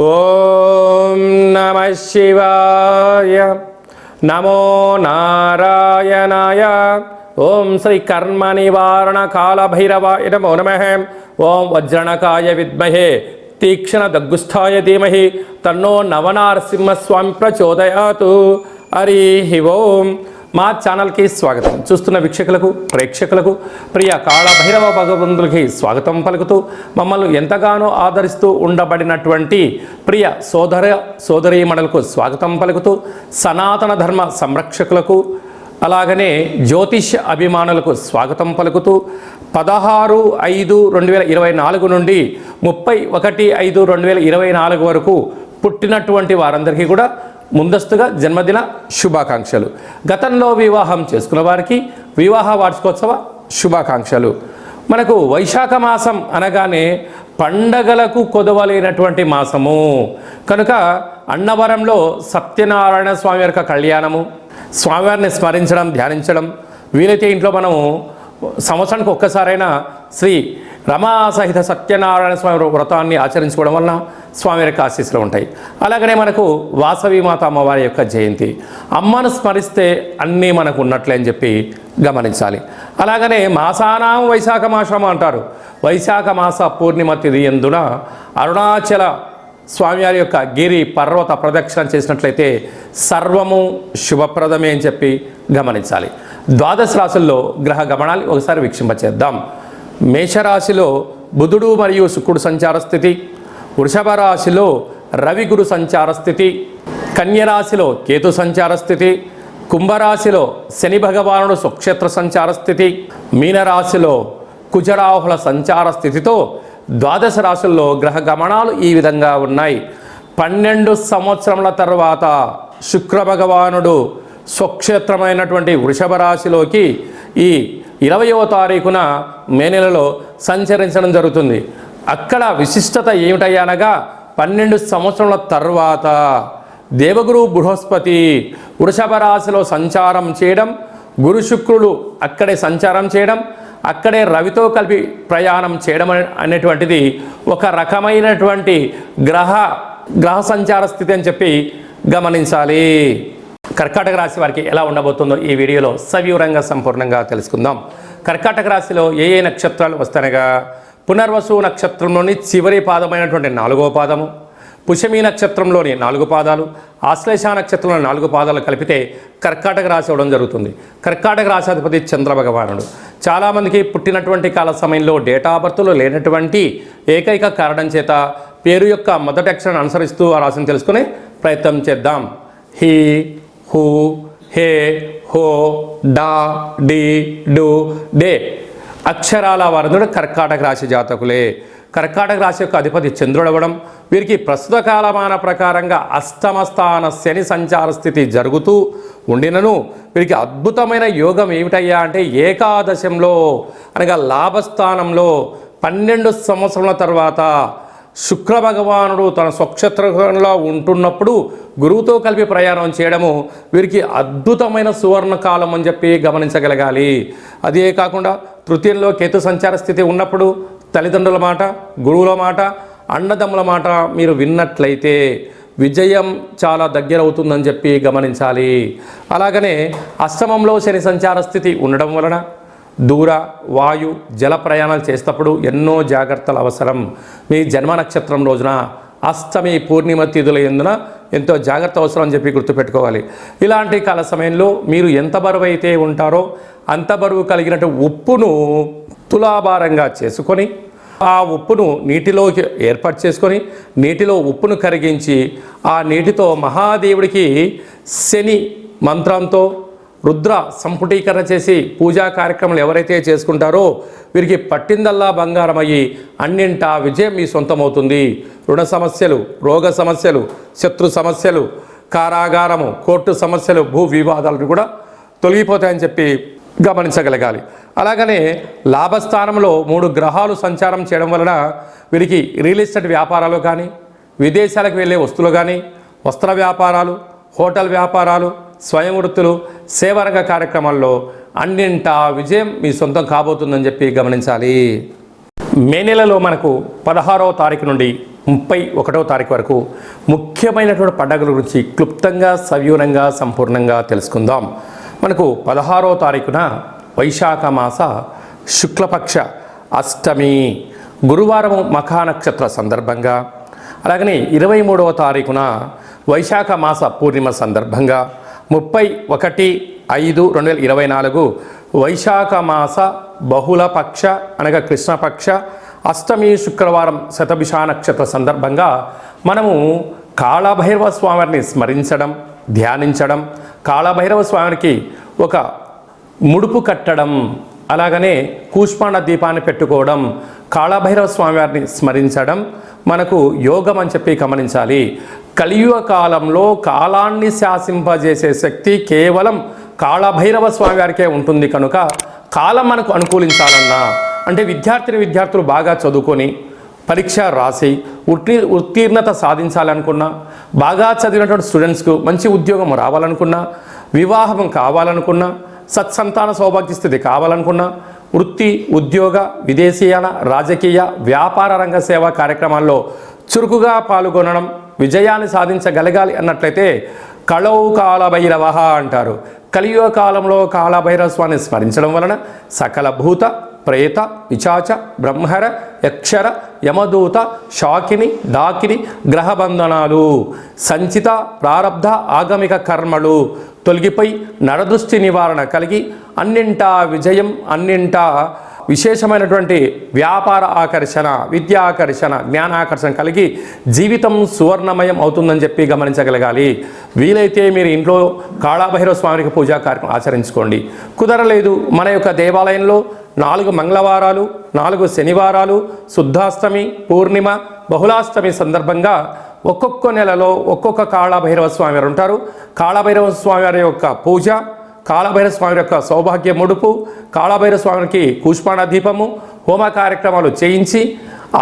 ఓం నమః శివాయ. నమో నారాయణాయ. ఓం శ్రీ కర్మ నివారణ కాల భైరవాయ నమో నమః. ఓం వజ్రణకాయ విద్మహే తీక్ష్ణ దగ్గుస్థాయ ధీమహి తన్నో నవనారసింహస్వామి ప్రచోదయాతు. హరి ఓం. మా ఛానల్కి స్వాగతం. చూస్తున్న వీక్షకులకు ప్రేక్షకులకు ప్రియ కాళభైరవ భగవంతులకి స్వాగతం పలుకుతూ మమ్మల్ని ఎంతగానో ఆదరిస్తూ ఉండబడినటువంటి ప్రియ సోదరీమణులకు స్వాగతం పలుకుతూ సనాతన ధర్మ సంరక్షకులకు అలాగనే జ్యోతిష్ అభిమానులకు స్వాగతం పలుకుతూ 16/5/2024 నుండి 31/5/2024 వరకు పుట్టినటువంటి వారందరికీ కూడా ముందస్తుగా జన్మదిన శుభాకాంక్షలు. గతంలో వివాహం చేసుకున్న వారికి వివాహ వార్షికోత్సవ శుభాకాంక్షలు. మనకు వైశాఖ మాసం అనగానే పండగలకు కొదవలేనటువంటి మాసము కనుక అన్నవరంలో సత్యనారాయణ స్వామి యొక్క కళ్యాణము, స్వామివారిని స్మరించడం, ధ్యానించడం, వీలైతే ఇంట్లో మనము సంవత్సరానికి ఒక్కసారైనా శ్రీ రమా సహిత సత్యనారాయణ స్వామి వ్రతాన్ని ఆచరించుకోవడం వలన స్వామి యొక్క ఆశీస్సులు ఉంటాయి. అలాగనే మనకు వాసవి మాత అమ్మవారి యొక్క జయంతి, అమ్మను స్మరిస్తే అన్నీ మనకు ఉన్నట్లే అని చెప్పి గమనించాలి. అలాగనే మాసానాం వైశాఖ మాసం అంటారు. వైశాఖ మాస పూర్ణిమ తిథి యందున అరుణాచల స్వామివారి యొక్క గిరి పర్వత ప్రదక్షిణ చేసినట్లయితే సర్వము శుభప్రదమే అని చెప్పి గమనించాలి. ద్వాదశ రాశుల్లో గ్రహ గమనాలు ఒకసారి వీక్షింపచేద్దాం. మేషరాశిలో బుధుడు మరియు శుక్రుడు సంచార స్థితి, వృషభ రాశిలో రవి గురు సంచార స్థితి, కన్యరాశిలో కేతు సంచార స్థితి, కుంభరాశిలో శని భగవానుడు స్వక్షేత్ర సంచార స్థితి, మీనరాశిలో కుజరాహుల సంచార స్థితితో ద్వాదశ రాశుల్లో గ్రహ గమనాలు ఈ విధంగా ఉన్నాయి. 12 సంవత్సరముల తర్వాత శుక్ర భగవానుడు స్వక్షేత్రమైనటువంటి వృషభ రాశిలోకి ఈ 20వ తారీఖున మే నెలలో సంచరించడం జరుగుతుంది. అక్కడ విశిష్టత ఏమిటయ్యనగా 12 సంవత్సరాల తర్వాత దేవగురు బృహస్పతి వృషభ రాశిలో సంచారం చేయడం, గురు శుక్రుడు అక్కడే సంచారం చేయడం, అక్కడే రవితో కలిపి ప్రయాణం చేయడం అనేటువంటిది ఒక రకమైనటువంటి గ్రహ సంచార స్థితి అని చెప్పి గమనించాలి. కర్కాటక రాశి వారికి ఎలా ఉండబోతుందో ఈ వీడియోలో సవివరంగా సంపూర్ణంగా తెలుసుకుందాం. కర్కాటక రాశిలో ఏ ఏ నక్షత్రాలు వస్తాయనగా పునర్వసు నక్షత్రంలోని చివరి పాదమైనటువంటి 4వ పాదము, పుష్యమి నక్షత్రంలోని 4 పాదాలు, ఆశ్లేష నక్షత్రంలో 4 పాదాలు కలిపితే కర్కాటక రాశి అవ్వడం జరుగుతుంది. కర్కాటక రాశాధిపతి చంద్ర భగవానుడు. చాలామందికి పుట్టినటువంటి కాల సమయంలో డేటా ఆఫ్ బర్త్లో లేనటువంటి ఏకైక కారణం చేత పేరు యొక్క మొదటి అక్షరాన్ని అనుసరిస్తూ ఆ రాశిని తెలుసుకునే ప్రయత్నం చేద్దాం. హీ, హూ, హే, హో, డా, డి, డు, డే అక్షరాల వారందరూ కర్కాటక రాశి జాతకులే. కర్కాటక రాశి యొక్క అధిపతి చంద్రుడు అవ్వడం, వీరికి ప్రస్తుత కాలమాన ప్రకారంగా అష్టమ స్థాన శని సంచార స్థితి జరుగుతూ ఉండినను వీరికి అద్భుతమైన యోగం ఏమిటయ్యా అంటే ఏకాదశంలో అనగా లాభస్థానంలో 12 సంవత్సరాల తర్వాత శుక్ర భగవానుడు తన స్వక్షేత్రంలో ఉంటున్నప్పుడు గురువుతో కలిపి ప్రయాణం చేయడము వీరికి అద్భుతమైన సువర్ణకాలం అని చెప్పి గమనించగలగాలి. అదే కాకుండా తృతీయంలో కేతు సంచార స్థితి ఉన్నప్పుడు తల్లిదండ్రుల మాట, గురువుల మాట, అన్నదమ్ముల మాట మీరు విన్నట్లయితే విజయం చాలా దగ్గర అవుతుందని చెప్పి గమనించాలి. అలాగనే అష్టమంలో శని సంచార స్థితి ఉండడం వలన దూర, వాయు, జల ప్రయాణాలు చేసేటప్పుడు ఎన్నో జాగ్రత్తలు అవసరం. మీ జన్మ నక్షత్రం రోజున అష్టమి పూర్ణిమ తిథుల యందున ఎంతో జాగ్రత్త అవసరం అని చెప్పి గుర్తుపెట్టుకోవాలి. ఇలాంటి కాల సమయంలో మీరు ఎంత బరువు అయితే ఉంటారో అంత బరువు కలిగినట్టు ఉప్పును తులాభారంగా చేసుకొని ఆ ఉప్పును నీటిలోకి ఏర్పాటు చేసుకొని నీటిలో ఉప్పును కరిగించి ఆ నీటితో మహాదేవుడికి శని మంత్రంతో రుద్ర సంపుటీకరణ చేసి పూజా కార్యక్రమాలు ఎవరైతే చేసుకుంటారో వీరికి పట్టిందల్లా బంగారం అయ్యి అన్నింటా విజయం మీ సొంతమవుతుంది. రుణ సమస్యలు, రోగ సమస్యలు, శత్రు సమస్యలు, కారాగారము, కోర్టు సమస్యలు, భూ వివాదాలు కూడా తొలగిపోతాయని చెప్పి గమనించగలగాలి. అలాగనే లాభస్థానంలో 3 గ్రహాలు సంచారం చేయడం వలన వీరికి రియల్ ఎస్టేట్ వ్యాపారాలు కానీ, విదేశాలకు వెళ్ళే వస్తువులు కానీ, వస్త్ర వ్యాపారాలు, హోటల్ వ్యాపారాలు, స్వయం వృత్తులు, సేవారంగ కార్యక్రమాల్లో అన్నింటా విజయం మీ సొంతం కాబోతుందని చెప్పి గమనించాలి. మే నెలలో మనకు 16వ తారీఖు నుండి 31వ తారీఖు వరకు ముఖ్యమైనటువంటి పండుగల గురించి క్లుప్తంగా సవివరంగా సంపూర్ణంగా తెలుసుకుందాం. మనకు 16వ తారీఖున వైశాఖ మాస శుక్లపక్ష అష్టమి గురువారం మఖా నక్షత్ర సందర్భంగా, అలాగనే 23వ తారీఖున వైశాఖ మాస పూర్ణిమ సందర్భంగా 31/5/2024 వైశాఖ మాస బహుళపక్ష అనగా కృష్ణపక్ష అష్టమి శుక్రవారం శతభిష నక్షత్ర సందర్భంగా మనము కాళభైరవ స్వామిని స్మరించడం, ధ్యానించడం, కాళభైరవ స్వామికి ఒక ముడుపు కట్టడం, అలాగనే కూష్మాండ దీపాన్ని పెట్టుకోవడం, కాళభైరవ స్వామివారిని స్మరించడం మనకు యోగం అని చెప్పి గమనించాలి. కలియుగ కాలంలో కాలాన్ని శాసింపజేసే శక్తి కేవలం కాళభైరవ స్వామివారికే ఉంటుంది. కనుక కాలం మనకు అనుకూలించాలన్నా, అంటే విద్యార్థులు బాగా చదువుకొని పరీక్ష రాసి ఉత్తీర్ణత సాధించాలనుకున్నా, బాగా చదివినటువంటి స్టూడెంట్స్కు మంచి ఉద్యోగం రావాలనుకున్నా, వివాహం కావాలనుకున్నా, సత్సంతాన సౌభాగ్య స్థితి కావాలనుకున్నా, వృత్తి, ఉద్యోగ, విదేశీయాన, రాజకీయ, వ్యాపార రంగ సేవా కార్యక్రమాల్లో చురుకుగా పాల్గొనడం, విజయాన్ని సాధించగలగాలి అన్నట్లయితే కళౌ కాళభైరవ అంటారు. కలియుగ కాలంలో కాళభైరవ స్వామిని స్మరించడం వలన సకల భూత, ప్రేత, పిశాచ, బ్రహ్మర, యక్షర, యమదూత, శాకిని, డాకిని గ్రహబంధనాలు, సంచిత ప్రారబ్ధ ఆగమిక కర్మలు తొలగిపోయి నరదృష్టి నివారణ కలిగి అన్నింటా విజయం, అన్నింటా విశేషమైనటువంటి వ్యాపార ఆకర్షణ, విద్యా ఆకర్షణ, జ్ఞానాకర్షణ కలిగి జీవితం సువర్ణమయం అవుతుందని చెప్పి గమనించగలగాలి. వీలైతే మీరు ఇంట్లో కాళభైరవ స్వామికి పూజా కార్యక్రమం ఆచరించుకోండి. కుదరలేదు, మన యొక్క దేవాలయంలో 4 మంగళవారాలు, 4 శనివారాలు, శుద్ధాష్టమి, పూర్ణిమ, బహుళాష్టమి సందర్భంగా ఒక్కొక్క నెలలో ఒక్కొక్క కాళభైరవ స్వామి వారు ఉంటారు. కాళభైరవ స్వామి వారి యొక్క పూజ, కాళభైరవ స్వామి యొక్క సౌభాగ్య ముడుపు, కాళభైరవ స్వామికి కూష్మాండ దీపము, హోమ కార్యక్రమాలు చేయించి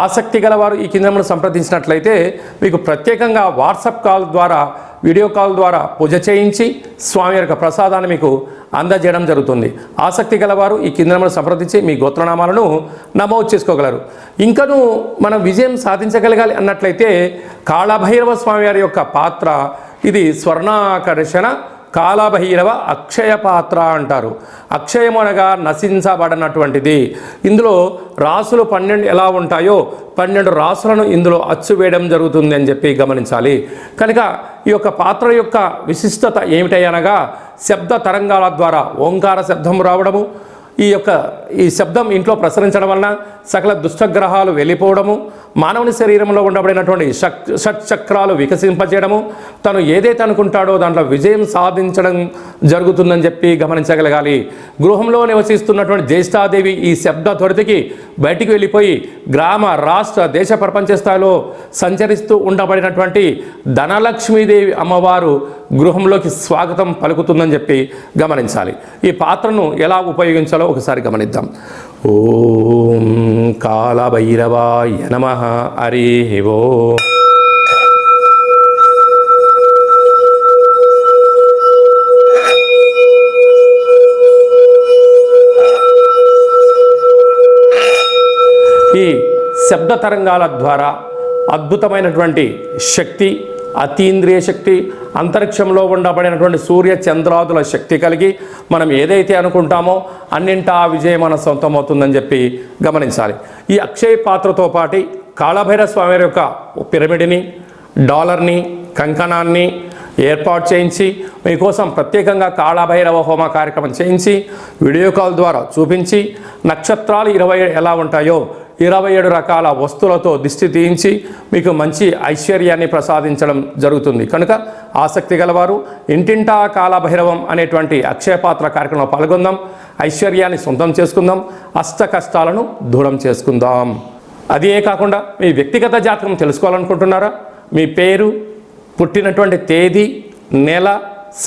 ఆసక్తి గలవారు ఈ కేంద్రమును సంప్రదించినట్లయితే మీకు ప్రత్యేకంగా వాట్సాప్ కాల్ ద్వారా, వీడియో కాల్ ద్వారా పూజ చేయించి స్వామి యొక్క ప్రసాదాన్ని మీకు అందజేయడం జరుగుతుంది. ఆసక్తి గలవారు ఈ కేంద్రమును సంప్రదించి మీ గోత్రనామాలను నమోదు చేసుకోగలరు. ఇంకనూ మనం విజయం సాధించగలగాలి అన్నట్లయితే కాళభైరవ స్వామి వారి యొక్క పాత్ర ఇది స్వర్ణాకర్షణ కాళభైరవ అక్షయ పాత్ర అంటారు. అక్షయం అనగా నశించబడినటువంటిది. ఇందులో రాసులు 12 ఎలా ఉంటాయో 12 రాసులను ఇందులో అచ్చు వేయడం జరుగుతుంది అని చెప్పి గమనించాలి. కనుక ఈ యొక్క పాత్ర యొక్క విశిష్టత ఏమిటనగా శబ్ద తరంగాల ద్వారా ఓంకార శబ్దం రావడము, ఈ శబ్దం ఇంట్లో ప్రసరించడం వలన సకల దుష్టగ్రహాలు వెళ్ళిపోవడము, మానవుని శరీరంలో ఉండబడినటువంటి షట్చక్రాలు వికసింపజేయడము, తను ఏదైతే అనుకుంటాడో దాంట్లో విజయం సాధించడం జరుగుతుందని చెప్పి గమనించగలగాలి. గృహంలో నివసిస్తున్నటువంటి జ్యేష్ఠాదేవి ఈ శబ్ద త్వరితకి బయటికి వెళ్ళిపోయి గ్రామ, రాష్ట్ర, దేశ, ప్రపంచ స్థాయిలో సంచరిస్తూ ఉండబడినటువంటి ధనలక్ష్మీదేవి అమ్మవారు గృహంలోకి స్వాగతం పలుకుతుందని చెప్పి గమనించాలి. ఈ పాత్రను ఎలా ఉపయోగించాలో ఒకసారి గమనిద్దాం. ఓం కాళభైరవాయ నమః. హరి ఓం. ఈ శబ్ద తరంగాల ద్వారా అద్భుతమైనటువంటి శక్తి, అతీంద్రియ శక్తి, అంతరిక్షంలో ఉండబడినటువంటి సూర్య చంద్రాదుల శక్తి కలిగి మనం ఏదైతే అనుకుంటామో అన్నింటా విజయం మన సొంతం అవుతుందని చెప్పి గమనించాలి. ఈ అక్షయ పాత్రతో పాటు కాళభైరవ స్వామి యొక్క పిరమిడ్ని, డాలర్ని, కంకణాన్ని ఏర్పాటు చేయించి మీకోసం ప్రత్యేకంగా కాళభైరవ హోమ కార్యక్రమం చేయించి వీడియో కాల్ ద్వారా చూపించి నక్షత్రాలు 27 ఎలా ఉంటాయో 27 రకాల వస్తువులతో దిష్టి తీయించి మీకు మంచి ఐశ్వర్యాన్ని ప్రసాదించడం జరుగుతుంది. కనుక ఆసక్తి గలవారు ఇంటింటా కాళభైరవం అనేటువంటి అక్షయపాత్ర కార్యక్రమంలో పాల్గొందాం. ఐశ్వర్యాన్ని సొంతం చేసుకుందాం, అష్ట కష్టాలను దూరం చేసుకుందాం. అదే కాకుండా మీ వ్యక్తిగత జాతకం తెలుసుకోవాలనుకుంటున్నారా? మీ పేరు, పుట్టినటువంటి తేదీ, నెల,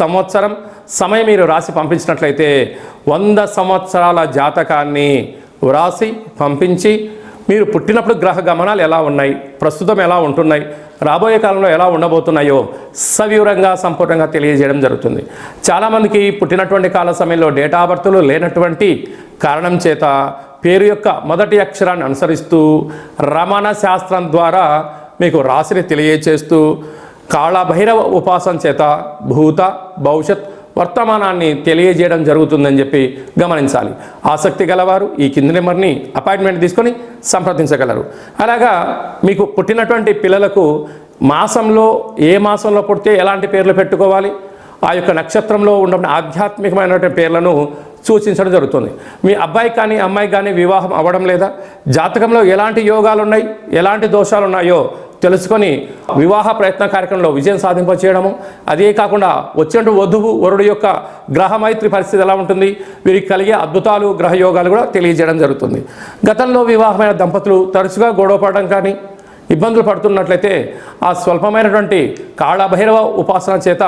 సంవత్సరం, సమయం మీరు రాసి పంపించినట్లయితే 100 సంవత్సరాల జాతకాన్ని వ్రాసి పంపించి మీరు పుట్టినప్పుడు గ్రహ గమనాలు ఎలా ఉన్నాయి, ప్రస్తుతం ఎలా ఉంటున్నాయి, రాబోయే కాలంలో ఎలా ఉండబోతున్నాయో సవివరంగా సంపూర్ణంగా తెలియజేయడం జరుగుతుంది. చాలామందికి పుట్టినటువంటి కాల సమయంలో డేటా ఆఫ్ బర్త్లు లేనటువంటి కారణం చేత పేరు యొక్క మొదటి అక్షరాన్ని అనుసరిస్తూ రమణ శాస్త్రం ద్వారా మీకు రాశిని తెలియచేస్తూ కాళభైరవ ఉపాసన చేత భూత భవిష్యత్ వర్తమానాన్ని తెలియజేయడం జరుగుతుందని చెప్పి గమనించాలి. ఆసక్తి గలవారు ఈ కింది నెంబర్ని అపాయింట్మెంట్ తీసుకొని సంప్రదించగలరు. అలాగా మీకు పుట్టినటువంటి పిల్లలకు మాసంలో ఏ మాసంలో పుడితే ఎలాంటి పేర్లు పెట్టుకోవాలి, ఆ యొక్క నక్షత్రంలో ఉన్న ఆధ్యాత్మికమైనటువంటి పేర్లను సూచించడం జరుగుతుంది. మీ అబ్బాయి కానీ అమ్మాయి కానీ వివాహం అవ్వడం లేదా, జాతకంలో ఎలాంటి యోగాలు ఉన్నాయి, ఎలాంటి దోషాలు ఉన్నాయో తెలుసుకొని వివాహ ప్రయత్న కార్యక్రమంలో విజయం సాధింపచేయడము, అదే కాకుండా వచ్చినట్టు వధువు వరుడు యొక్క గ్రహమైత్రి పరిస్థితి ఎలా ఉంటుంది, వీరికి కలిగే అద్భుతాలు గ్రహ యోగాలు కూడా తెలియజేయడం జరుగుతుంది. గతంలో వివాహమైన దంపతులు తరచుగా గొడవ పడడం కానీ ఇబ్బందులు పడుతున్నట్లయితే ఆ స్వల్పమైనటువంటి కాళభైరవ ఉపాసన చేత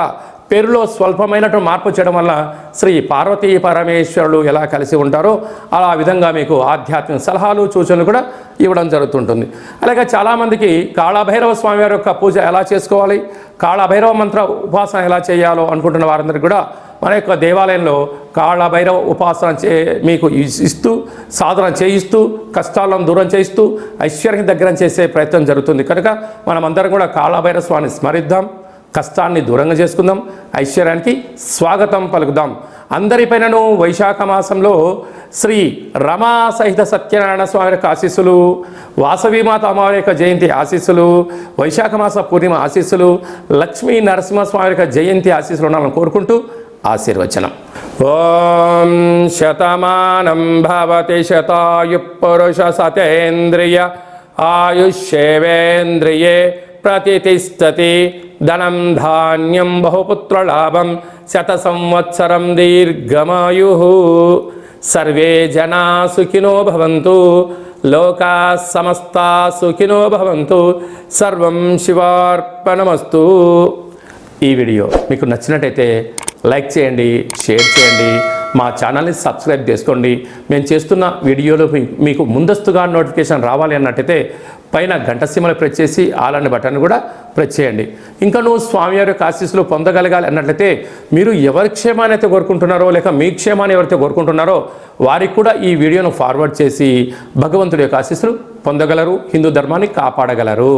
పేరులో స్వల్పమైనటువంటి మార్పు చేయడం వల్ల శ్రీ పార్వతీ పరమేశ్వరులు ఎలా కలిసి ఉంటారో అలా విధంగా మీకు ఆధ్యాత్మిక సలహాలు సూచనలు కూడా ఇవ్వడం జరుగుతుంటుంది. అలాగే చాలామందికి కాళభైరవ స్వామివారి యొక్క పూజ ఎలా చేసుకోవాలి, కాళభైరవ మంత్ర ఉపాసన ఎలా చేయాలో అనుకుంటున్న వారందరికీ కూడా మన యొక్క దేవాలయంలో కాళభైరవ ఉపాసన మీకు ఇస్తూ సాధన చేయిస్తూ కష్టాలను దూరం చేయిస్తూ ఐశ్వర్యం దగ్గర చేసే ప్రయత్నం జరుగుతుంది. కనుక మనమందరం కూడా కాళభైరవ స్వామిని స్మరిద్దాం, కష్టాన్ని దూరంగా చేసుకుందాం, ఐశ్వర్యానికి స్వాగతం పలుకుదాం. అందరిపైనను వైశాఖ మాసంలో శ్రీ రమా సహిత సత్యనారాయణ స్వామి యొక్క ఆశీస్సులు, వాసవీమాత అమ్మవారి యొక్క జయంతి ఆశీస్సులు, వైశాఖ మాస పూర్ణిమ ఆశీస్సులు, లక్ష్మీ నరసింహస్వామి యొక్క జయంతి ఆశీస్సులు ఉండాలని కోరుకుంటూ ఆశీర్వచనం. ఓం శతమానం భవతి శతాయు పురుష సతేంద్రియ ఆయుష్యేవేంద్రియే ప్రతిష్టతి ధనం ధాన్యం బహుపుత్రలాభం శత సంవత్సరం దీర్ఘమాయు. సర్వే జనా సుఖినో భవంతు, లోకా సమస్తా సుఖినో భవంతు. సర్వం శివార్పణమస్తు. ఈ వీడియో మీకు నచ్చినట్టయితే లైక్ చేయండి, షేర్ చేయండి, మా ఛానల్ని సబ్స్క్రైబ్ చేసుకోండి. మేము చేస్తున్న వీడియోలు మీకు ముందస్తుగా నోటిఫికేషన్ రావాలి అన్నట్టయితే పైన గంట సీమలు ప్రెస్ చేసి ఆల్ అనే బటన్ కూడా ప్రెస్ చేయండి. ఇంకా నువ్వు స్వామివారి యొక్క ఆశీస్సులు పొందగలగాలి అన్నట్లయితే మీరు ఎవరి క్షేమాన్ని అయితే కోరుకుంటున్నారో లేక మీ క్షేమాన్ని ఎవరైతే కోరుకుంటున్నారో వారికి కూడా ఈ వీడియోను ఫార్వర్డ్ చేసి భగవంతుడి యొక్క ఆశీస్సులు పొందగలరు, హిందూ ధర్మాన్ని కాపాడగలరు.